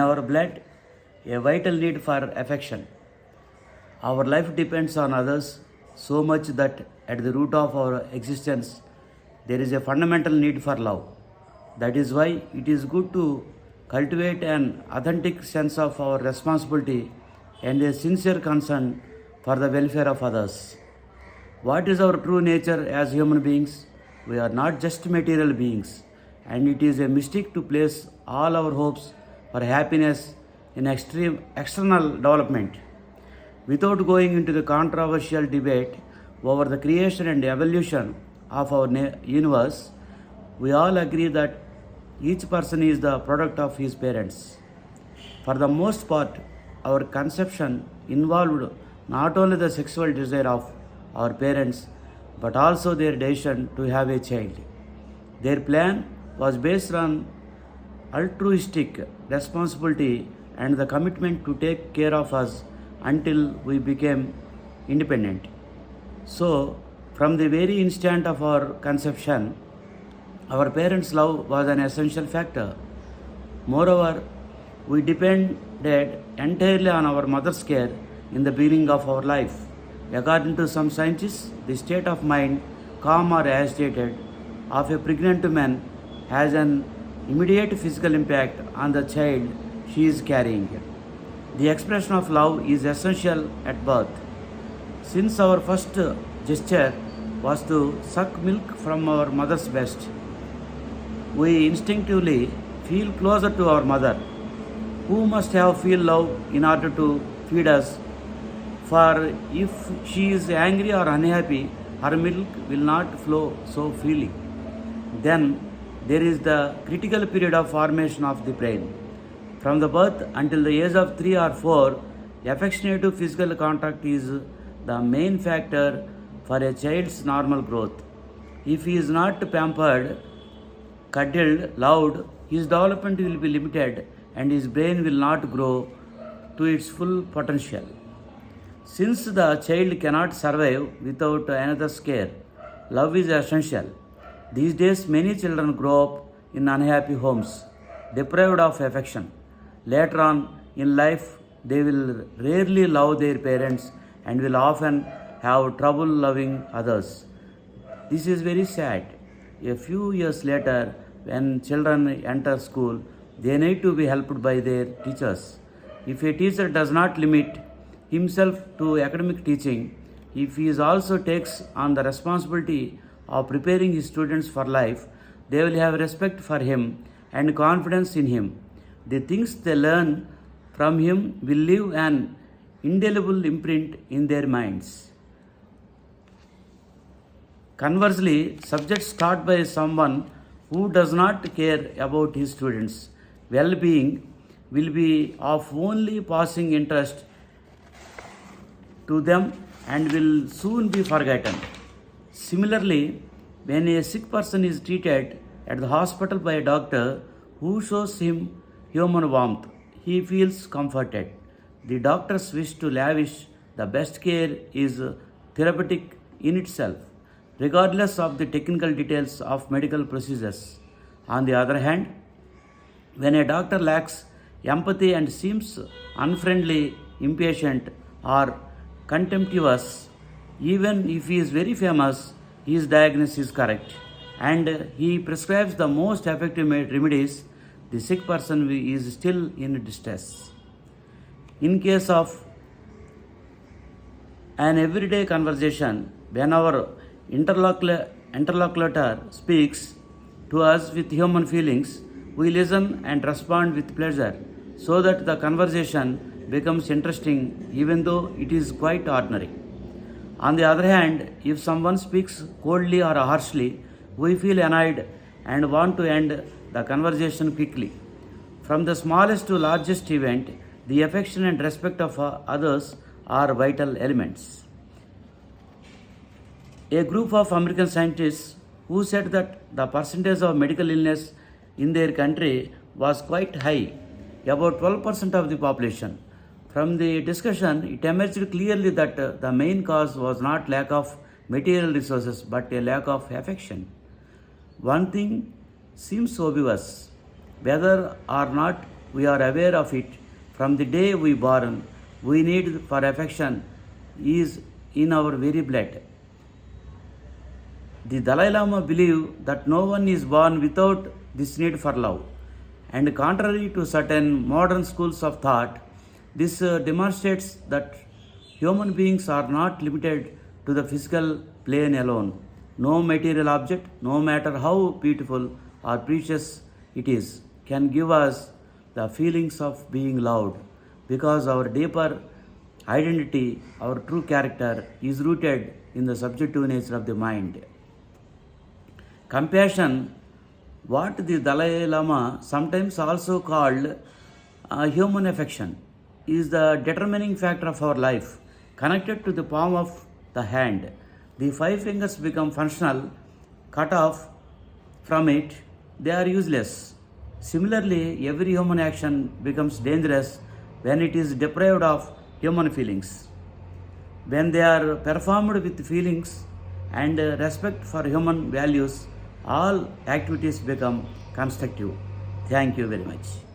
Our blood, a vital need for affection. Our life depends on others so much that at the root of our existence there is a fundamental need for love. That is why it is good to cultivate an authentic sense of our responsibility and a sincere concern for the welfare of others. What is our true nature as human beings? We are not just material beings, and it is a mistake to place all our hopes for happiness in extreme external development. Without going into the controversial debate over the creation and evolution of our universe, we all agree that each person is the product of his parents. For the most part, our conception involved not only the sexual desire of our parents but also their decision to have a child. Their plan was based on altruistic responsibility and the commitment to take care of us until we became independent. So, from the very instant of our conception, our parents' love was an essential factor. Moreover, we depended entirely on our mother's care in the beginning of our life. According to some scientists, the state of mind, calm or agitated, of a pregnant woman has an immediate physical impact on the child she is carrying. The expression of love is essential at birth. Since our first gesture was to suck milk from our mother's breast, we instinctively feel closer to our mother, who must have feel love in order to feed us. For if she is angry or unhappy, her milk will not flow so freely. Then there is the critical period of formation of the brain. From the birth until the age of 3 or 4, affectionate physical contact is the main factor for a child's normal growth. If he is not pampered, cuddled, loved, his development will be limited and his brain will not grow to its full potential. Since the child cannot survive without another's care, love is essential. These days, many children grow up in unhappy homes, deprived of affection. Later on in life, they will rarely love their parents and will often have trouble loving others. This is very sad. A few years later, when children enter school, they need to be helped by their teachers. If a teacher does not limit himself to academic teaching, if he also takes on the responsibility of preparing his students for life, they will have respect for him and confidence in him. The things they learn from him will leave an indelible imprint in their minds. Conversely, subjects taught by someone who does not care about his students' well-being will be of only passing interest to them and will soon be forgotten. Similarly, when a sick person is treated at the hospital by a doctor who shows him human warmth, he feels comforted. The doctor's wish to lavish the best care is therapeutic in itself, regardless of the technical details of medical procedures. On the other hand, when a doctor lacks empathy and seems unfriendly, impatient, or contemptuous, even if he is very famous, his diagnosis is correct and he prescribes the most effective remedies, the sick person is still in distress. In case of an everyday conversation, when our interlocutor speaks to us with human feelings, we listen and respond with pleasure so that the conversation becomes interesting even though it is quite ordinary. On the other hand, if someone speaks coldly or harshly, we feel annoyed and want to end the conversation quickly. From the smallest to largest event, the affection and respect of others are vital elements. A group of American scientists who said that the percentage of medical illness in their country was quite high, about 12% of the population. From the discussion, it emerged clearly that the main cause was not lack of material resources but a lack of affection. One thing seems obvious: whether or not we are aware of it from the day we born. We need for affection is in our very blood. The Dalai Lama believed that no one is born without this need for love. And contrary to certain modern schools of thought, this demonstrates that human beings are not limited to the physical plane alone. No material object, no matter how beautiful or precious it is, can give us the feelings of being loved because our deeper identity, our true character, is rooted in the subjective nature of the mind. Compassion, what the Dalai Lama sometimes also called human affection, is the determining factor of our life. Connected to the palm of the hand, the five fingers become functional. Cut off from it, they are useless. Similarly, every human action becomes dangerous when it is deprived of human feelings. When they are performed with feelings and respect for human values, all activities become constructive. Thank you very much.